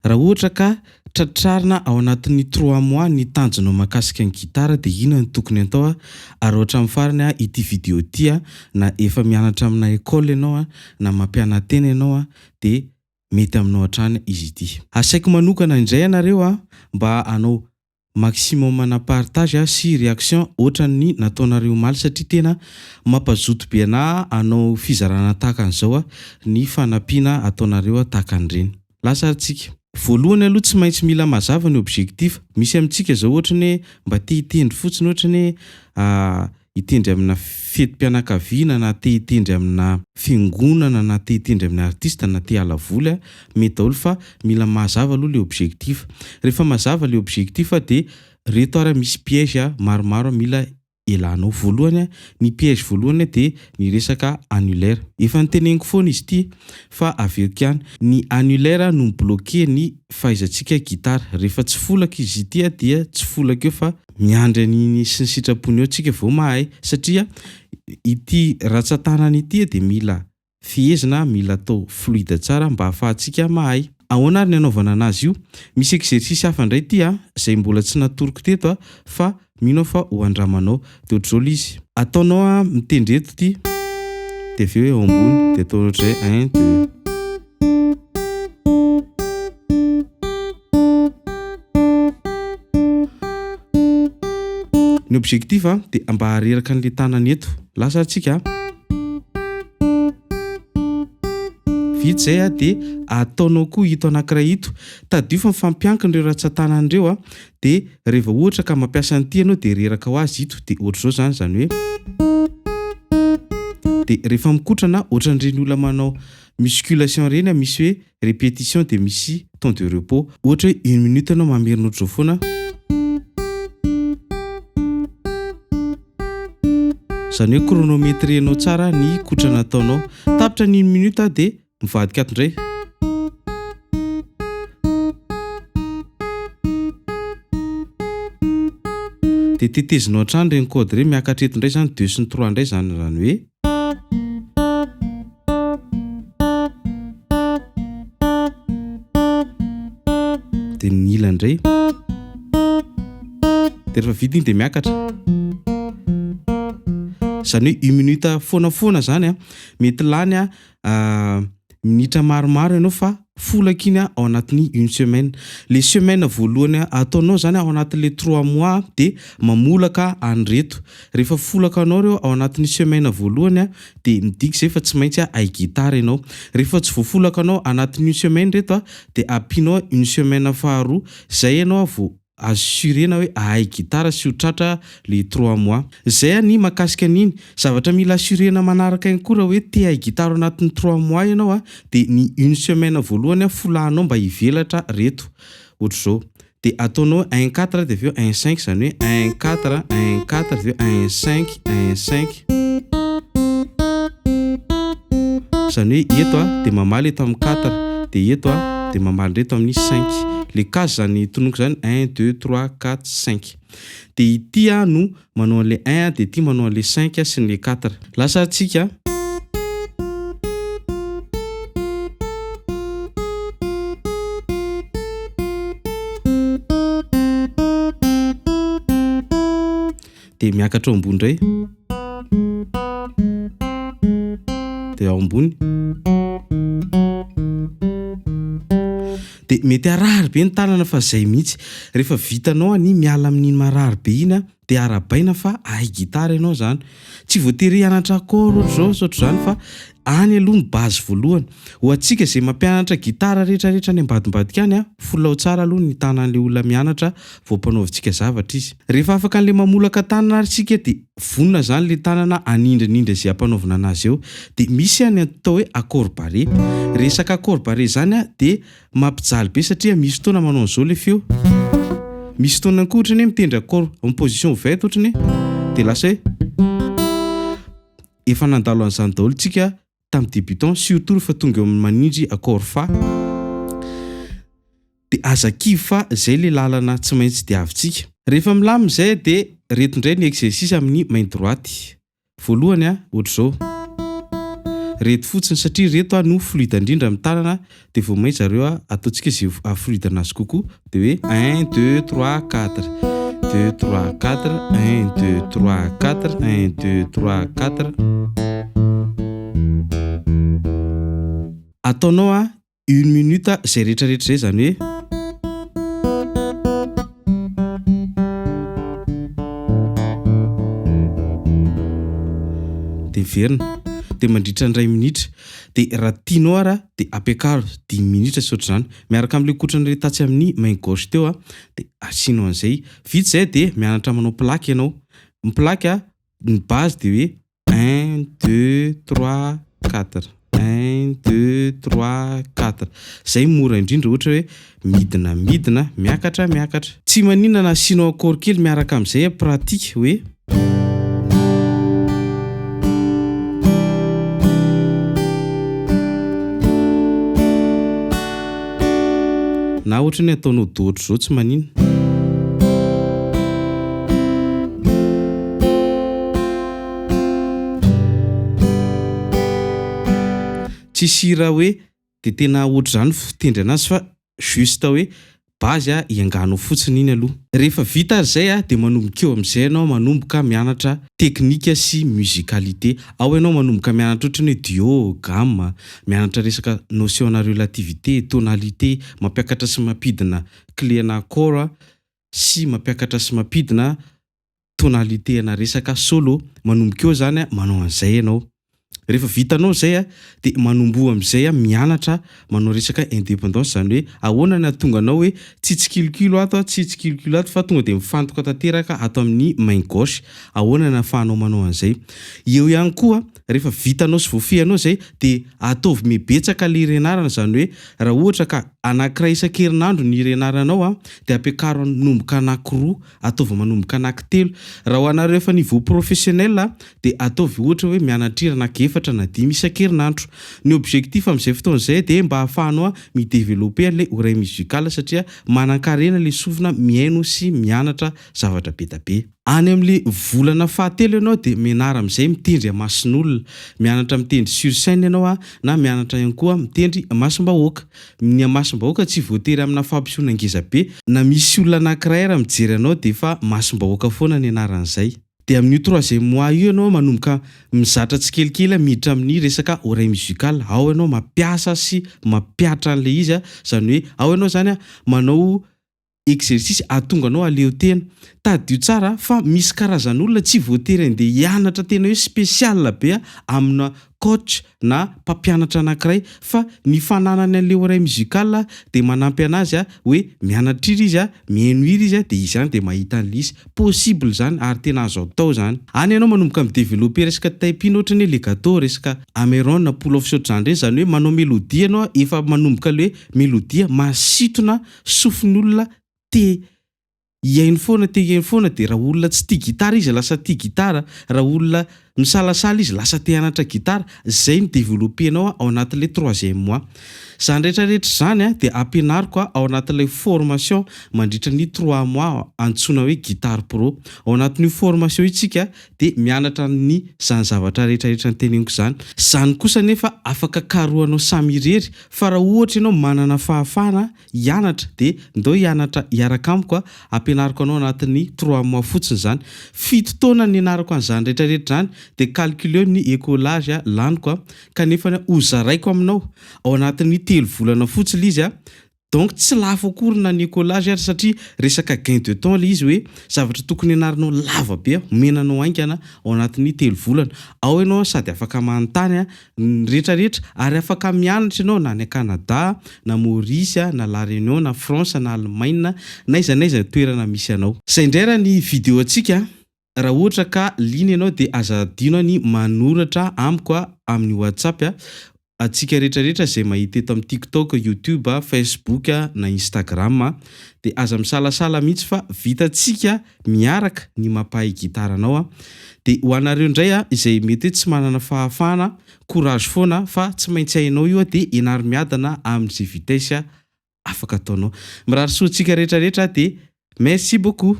Raha ohatra ka tratrarina ao anatin'ny 3 mois ny tanjonao mahakasika ny gitara dia inona ny tokony atao ary ohatra amin'ny farany ity vidéo ity na efa mianatra amina école ianao na mampianatena ianao dia mety aminao hatrany izy ity. Asaiko manokana indray ianareo mba anao maximum na partage sy réaction ohatra ny nataonareo omaly satria tena mampazoto be anahy anao fizarana tahaka an'izao ny fanampiana ataonareo tahaka an'ireny. Lasa tsika. Voalohany aloha tsy maintsy mila mazava ny objectif. Misy amintsika zao ohatra ny mba te hitendry fotsiny ohatra ny hitendry amina fetim-pianakaviana na te hitendry amina fiangonana na te hitendry amin'ny artiste na te hiala voly mety daholo fa mila mazava aloha le objectif. Rehefa mazava le objectif dia reto ary misy piège maromaro mila elanao. Voalohany ny piège voalohany dia ny resaka annulaire. Efa niteneniko foana izy ity fa aveko ihany ny annulaire no bloqué ny fahaizantsika gitara. Rehefa tsy folaka izy ity dia tsy folaka eo fa miandry an'iny sy ny sitrapony eo tsika vao mahay satria ity ratsan-tanana ity dia mila fihezina, mila atao fluide tsara mba ahafahantsika mahay. Ahoana ary ny anaovana anazy io? Misy exercice hafa indray ity izay mbola tsy natoroko teto fa mino fa ho andramanao dia ohatr'izao izy. Ataonao mitendry eto ity dia avy eo ambony dia ataonao ohatr'izay 1 2. Ny objectif dia mba hareraka an'ilay tanana eto. Lasa tsika vita zay dia ataonao koa hito anankiray hito. Tadio fa mifampiankina ireo ratsan-tanan'ireo dia rehefa ohatra ka mampiasa an'ity ianao dia reraka ho azy hito dia ohatr'izao zany hoe dia rehefa mikotrana ohatran'ireny olona manao musculation ireny misy hoe répétition dia misy temps de repos. Ohatra hoe 1 minute ianao mamerina ohatr'izao foana. Zany hoe chronométrenao tsara ny kotrana ataonao. Tapitra ny 1 minute dia mivadika ato indray. Dia tetezinao hatrany ireny code ireny miakatra eto indray zany 2 sy 3 indray zany hoe dia ny ilany indray dia rehefa vita iny dia miakatra. Zany hoe 1 minute foana zany mety lany minitra maromaro ianao fa folaka iny ao anatin'ny 1 semaine. Le semaine voalohany ataonao zany ao anatin'le 3 mois dia mamolaka an'reto. Rehefa folaka anao reo ao anatin'ny semaine voalohany dia midika izay fa tsy maintsy hay gitara ianao. Rehefa tsy voafolaka anao anatin'ny 1 semaine reto dia ampianao 1 semaine faharoa zay ianao vao assurena hoe ahay gitara sy ho tratra le 3 mois. Zay ny mahakasika an'iny. Zavatra mila assurena manaraka ihany koa raha hoe te ahay gitara anatin'ny 3 mois ianao dia ny 1 semaine voalohany folahanao mba hivelatra reto. Ohatr'izao dia ataonao 1 4 dia avy eo 1 5 zany hoe 1 4 1 4 dia 1 5 1 5. Zany hoe eto dia mamaly eto amin'ny 4 dia eto dia mamaly reto amin'ny 5. Le case zany tonoko zany 1 2 3 4 5. Dia ity no manao an'le 1 dia ity manao an'le 5 sy ny 4. Lasa tsika dia miakatra ao ambony indray dia ao ambony dia mety harary be ny tanana fa zay mihitsy. Rehefa vitanao ny miala amin'iny marary be iny dia arabaina fa ahay gitara ianao zany. Tsy voatery hianatra accord ohatr'izao zany fa any aloha ny base voalohany. Ho antsika izay mampianatra gitara rehetrarehetra any ambadimbadika any folao tsara aloha ny tanan'ilay olona mianatra vao mpanaovintsika zavatra izy. Rehefa afaka an'ilay mamolaka tanana ary tsika dia vonona zany ilay tanana anindrinindra izay ampanaovina anazy eo. Dia misy any atao hoe accord barré. Resaka accord barré zany dia mampijaly be satria misy fotoana manao an'izao ilay feo. Misy fotoana koa ohatrany hoe mitendry accord en position ouverte ohatrany dia lasa hoe efa nandalo an'izany daholo tsika tamin'ny débutant surtout rehefa tonga eo amin'ny manindry accord fa dia aza kivy fa zay le lalana tsy maintsy diavintsika. Rehefa milamina izay dia reto indray ny exercice amin'ny main droite. Voalohany ohatr'izao. reto fotsiny satria reto no fluide indrindra amin'ny tanana dia vao maitsa zareo ataontsika izay fluide anazy kokoa dia hoe 1 2 3 4 2 3 4 1 2 3 4 1 2 3 4 ataonao 1 minute zay rehetrarehetra zay zany hoe dia verina dia mandritra ny 2 minitra dia raha tianao ara dia ampiakaro 10 minitra sy ohatr'izany miaraka amin'ilay kotrana tatsy amin'ny main gauche teo dia asianao an'izay vita zay dia mianatra manao plaky ianao ny plaky ny base dia hoe 1 2 3 4 1 2 3 4 zay mora indrindra ohatra hoe midina miakatra tsy maninana asianao accord kely miaraka amin'izay pratique hoe na ohatra ny ataonao dohatr' zao tsy manina tsy sira hoe dia tena ohatra zany fitendry anazy fa juste hoe base ianganao fotsiny iny aloha rehefa vita ary zay dia manomboka eo amin'izay ianao manomboka mianatra teknika sy musicalité ao ianao manomboka mianatra ohatra ny hoe duo gamme mianatra resaka notion na relativité tonalité mampiakatra sy mampidina clé na accord sy mampiakatra sy mampidina tonalité na resaka solo manomboka eo zany manao an'izay ianao rehefa vitanao zay dia manomboa amin'izay mianatra manao resaka indépendance zany hoe ahoana ny ahatonga anao hoe tsitsikilokilo ato fa tonga dia mifantoka tanteraka ato amin'ny main gauche ahoana ny ahafahanao manao an'izay eo ihany koa rehefa vitanao sy voafianao zay dia ataovy mibetsaka ilay renarana zany hoe raha ohatra ka anankiray isan-kerinandro ny renaranao dia ampiakaro manomboka anankiroa ataovy manomboka anankitelo raha ho anareo efa niveau professionnel dia ataovy ohatra hoe mianatra anankefatra na 5 isan-kerinandro ny objectif amin'izay fotoana izay dia mba hahafahanao midévelopper ilay oreille musicale satria manan-karena ilay sofina miaino sy mianatra zavatra be da be any amin'ilay volana fahatelo ianao dia mianara amin'izay mitendry amasin'olona mianatra mitendry sur scène ianao na mianatra ihany koa mitendry masom-bahoaka ny masom-bahoaka tsy voatery amina fampisehoana ngeza be na misy olona anankiray raha mijery anao dia efa masom-bahoaka foana ny anaran'izay dia amin'ny 3e mois io ianao manomboka mizatra tsikelikely miditra amin'ny resaka oreille musicale ao ianao mampiasa sy mampiatra an'ilay izy zany hoe ao ianao zany manao exercice ahatonga anao aleo tena tadio tsara fa misy karazan'olona tsy voatery andeha hianatra tena hoe spécial be amina coach na mpampianatra anankiray fa ny fananany an'ilay oreille musicale dia manampy anazy hoe mianatra iry izy mihaino iry izy dia izy zany dia mahita an'ilay izy possible zany ary tena azo atao zany any ianao manomboka midévelopper resaka taipina ohatra ny hoe le gâteau resaka ameron na pull off shot zany hoe manao mélodie ianao efa manomboka le mélodie masitona sofin'olona te iaino foana dia raha olona tsy tia gitara izy lasa tia gitara raha olona misalasala izy lasa te hanatra gitara zay midévelopper anao ao anatin'ilay 3e mois zany rehetrarehetra zany dia ampianariko ao anatin'ilay formation mandritra ny 3 mois antsoina hoe guitare pro ao anatin'io formation itsika dia mianatra ny zany zavatra rehetrarehetra ny teneniko zany kosa nefa afaka karoanao samy irery fa raha ohatra ianao manana fahafahana hianatra dia ndao hianatra hiaraka amiko ampianariko anao anatin'ny 3 mois fotsiny zany 7 taona ny ianarako an'izany rehetrarehetra zany dia calculeo ny écolage laniko kanefa hozaraiko aminao ao anatin'ny 3 volana fotsiny izy donc tsy lafo akory na ny écolage ary satria resaka gain de temps ilay izy hoe zavatra tokony ianaranao lava be menanao aingana ao anatin'ny 3 volana ao ianao sady afaka manontany rehetrarehetra ary afaka mianatra ianao na ny Canada na Maurice na La Réunion na France na Allemagne na iza toerana misy anao zay indray raha ny vidéo antsika raha ohatra ka liny ianao dia aza adino ny manoratra amiko amin'ny WhatsApp atsika rehetrarehetra zay mahita eto amin'ny TikTok, YouTube, Facebook na Instagram dia aza misalasala mihitsy fa vitantsika miaraka ny mampahay gitara anao dia ho anareo indray izay mety hoe tsy manana fahafahana courage foana fa tsy maintsy hainao io dia ianary-miadana amin'izay vitesse afaka ataonao mirary soantsika rehetrarehetra dia merci beaucoup.